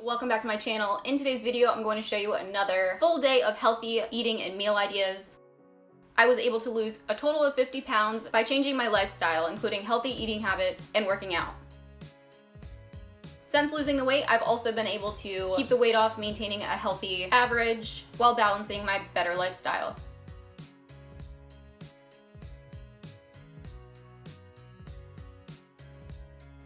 Welcome back to my channel. In today's video, I'm going to show you another full day of healthy eating and meal ideas. I was able to lose a total of 50 pounds by changing my lifestyle, including healthy eating habits and working out. Since losing the weight, I've also been able to keep the weight off, maintaining a healthy average while balancing my better lifestyle.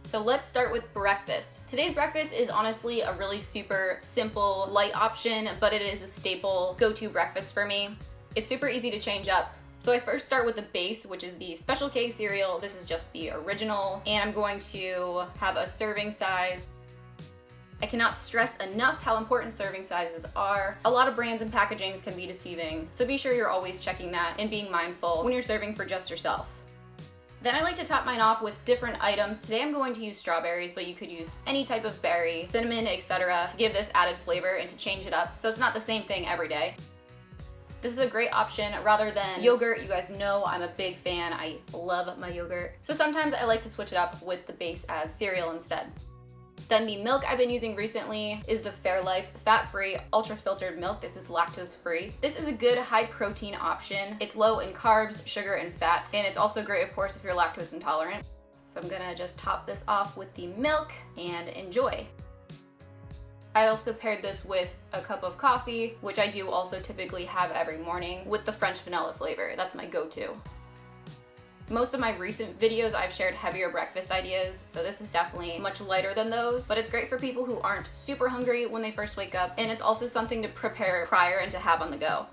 So let's start with breakfast. Today's breakfast is honestly a really super simple, light option, but it is a staple go-to breakfast for me. It's super easy to change up. So I first start with the base, which is the Special K cereal. This is just the original, and I'm going to have a serving size. I cannot stress enough how important serving sizes are. A lot of brands and packagings can be deceiving, so be sure you're always checking that and being mindful when you're serving for just yourself. Then I like to top mine off with different items. Today I'm going to use strawberries, but you could use any type of berry, cinnamon, etc. to give this added flavor and to change it up so it's not the same thing every day. This is a great option rather than yogurt. You guys know I'm a big fan. I love my yogurt. So sometimes I like to switch it up with the base as cereal instead. Then the milk I've been using recently is the Fairlife fat-free ultra-filtered milk. This is lactose-free. This is a good high-protein option. It's low in carbs, sugar, and fat, and it's also great, of course, if you're lactose intolerant. So I'm gonna just top this off with the milk and enjoy. I also paired this with a cup of coffee, which I do also typically have every morning with the French vanilla flavor. That's my go-to. Most of my recent videos I've shared heavier breakfast ideas, so this is definitely much lighter than those, but it's great for people who aren't super hungry when they first wake up, and it's also something to prepare prior and to have on the go.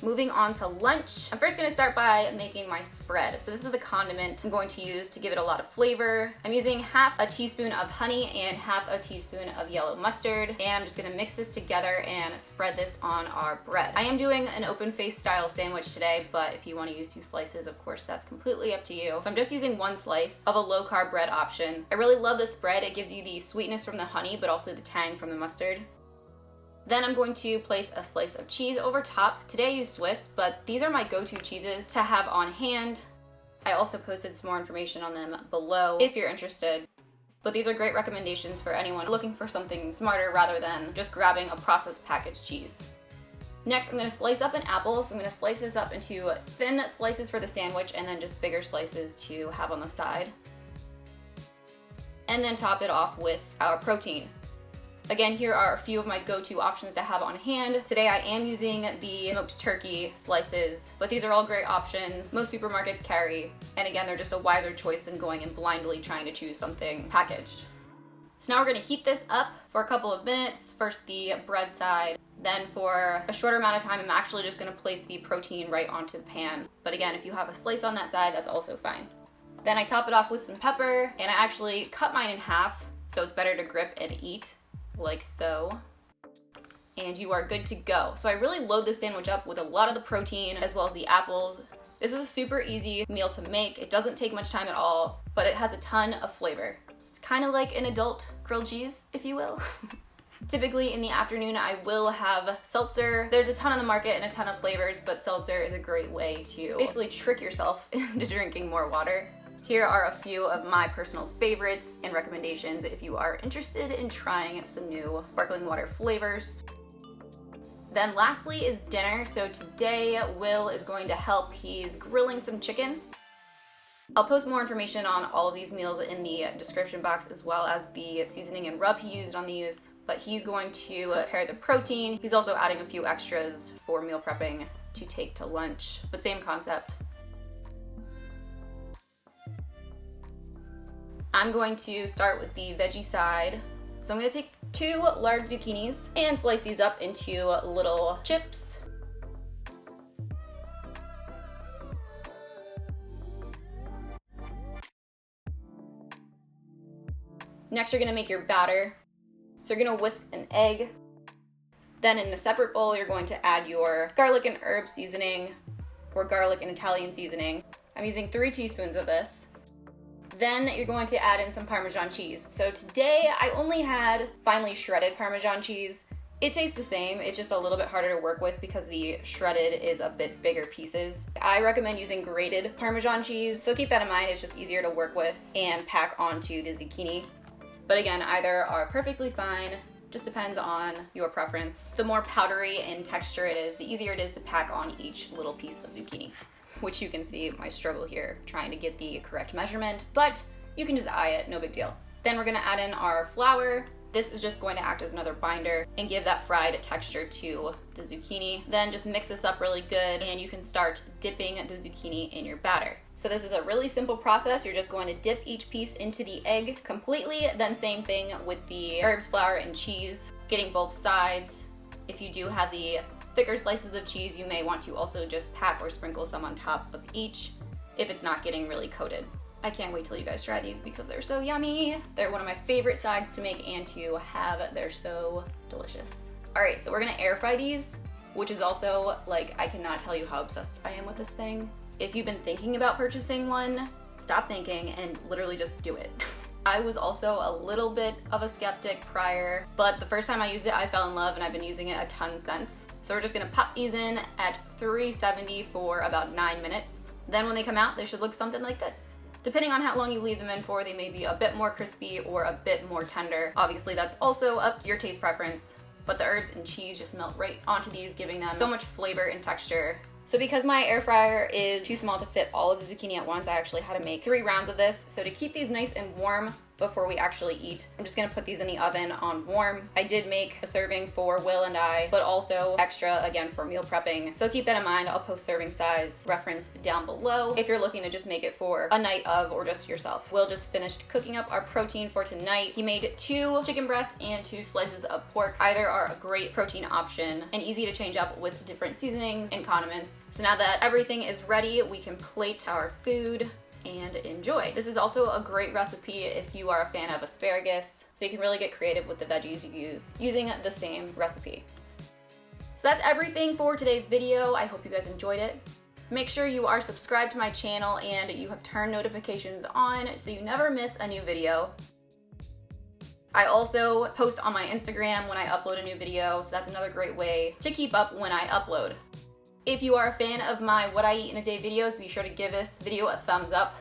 Moving on to lunch, I'm first going to start by making my spread. So this is the condiment I'm going to use to give it a lot of flavor. I'm using half a teaspoon of honey and half a teaspoon of yellow mustard, and I'm just going to mix this together and spread this on our bread. I am doing an open-faced style sandwich today, but if you want to use 2 slices, of course, that's completely up to you. So I'm just using 1 slice of a low-carb bread option. I really love this spread. It gives you the sweetness from the honey, but also the tang from the mustard. Then I'm going to place a slice of cheese over top. Today I use Swiss, but these are my go-to cheeses to have on hand. I also posted some more information on them below if you're interested. But these are great recommendations for anyone looking for something smarter rather than just grabbing a processed packaged cheese. Next, I'm going to slice up an apple. So I'm going to slice this up into thin slices for the sandwich and then just bigger slices to have on the side. And then top it off with our protein. Again, here are a few of my go-to options to have on hand. Today I am using the smoked turkey slices, but these are all great options. Most supermarkets carry, and again, they're just a wiser choice than going and blindly trying to choose something packaged. So now we're gonna heat this up for a couple of minutes. First the bread side, then for a shorter amount of time, I'm actually just gonna place the protein right onto the pan. But again, if you have a slice on that side, that's also fine. Then I top it off with some pepper, and I actually cut mine in half, so it's better to grip and eat. Like so, and you are good to go. So I really load this sandwich up with a lot of the protein as well as the apples. This is a super easy meal to make. It doesn't take much time at all, but it has a ton of flavor. It's kind of like an adult grilled cheese, if you will. Typically in the afternoon, I will have seltzer. There's a ton on the market and a ton of flavors, but seltzer is a great way to basically trick yourself into drinking more water. Here are a few of my personal favorites and recommendations if you are interested in trying some new sparkling water flavors. Then lastly is dinner. So today Will is going to help. He's grilling some chicken. I'll post more information on all of these meals in the description box as well as the seasoning and rub he used on these. But he's going to prepare the protein. He's also adding a few extras for meal prepping to take to lunch, but same concept. I'm going to start with the veggie side. So I'm going to take 2 large zucchinis and slice these up into little chips. Next, you're going to make your batter. So you're going to whisk an egg. Then in a separate bowl, you're going to add your garlic and herb seasoning or garlic and Italian seasoning. I'm using 3 teaspoons of this. Then you're going to add in some Parmesan cheese. So today I only had finely shredded Parmesan cheese. It tastes the same, it's just a little bit harder to work with because the shredded is a bit bigger pieces. I recommend using grated Parmesan cheese, so keep that in mind, it's just easier to work with and pack onto the zucchini. But again, either are perfectly fine. Just depends on your preference. The more powdery in texture it is, the easier it is to pack on each little piece of zucchini, which you can see my struggle here trying to get the correct measurement, but you can just eye it, no big deal. Then we're gonna add in our flour. This is just going to act as another binder and give that fried texture to the zucchini. Then just mix this up really good and you can start dipping the zucchini in your batter. So this is a really simple process. You're just going to dip each piece into the egg completely. Then same thing with the herbs, flour, and cheese, getting both sides. If you do have the thicker slices of cheese, you may want to also just pack or sprinkle some on top of each if it's not getting really coated. I can't wait till you guys try these because they're so yummy. They're one of my favorite sides to make and to have. They're so delicious. All right, so we're gonna air fry these, which is also like, I cannot tell you how obsessed I am with this thing. If you've been thinking about purchasing one, stop thinking and literally just do it. I was also a little bit of a skeptic prior, but the first time I used it, I fell in love and I've been using it a ton since. So we're just gonna pop these in at 370 for about 9 minutes. Then when they come out, they should look something like this. Depending on how long you leave them in for, they may be a bit more crispy or a bit more tender. Obviously, that's also up to your taste preference, but the herbs and cheese just melt right onto these, giving them so much flavor and texture. So because my air fryer is too small to fit all of the zucchini at once, I actually had to make 3 rounds of this. So to keep these nice and warm before we actually eat, I'm just gonna put these in the oven on warm. I did make a serving for Will and I, but also extra again for meal prepping. So keep that in mind. I'll post serving size reference down below if you're looking to just make it for a night of or just yourself. Will just finished cooking up our protein for tonight. He made 2 chicken breasts and 2 slices of pork. Either are a great protein option and easy to change up with different seasonings and condiments. So now that everything is ready, we can plate our food and enjoy. This is also a great recipe if you are a fan of asparagus, so you can really get creative with the veggies you use using the same recipe. So that's everything for today's video. I hope you guys enjoyed it. Make sure you are subscribed to my channel and you have turned notifications on so you never miss a new video. I also post on my Instagram when I upload a new video, so that's another great way to keep up when I upload. If you are a fan of my What I Eat in a Day videos, be sure to give this video a thumbs up.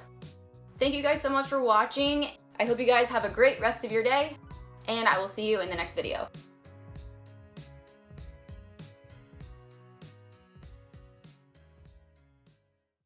Thank you guys so much for watching. I hope you guys have a great rest of your day, and I will see you in the next video.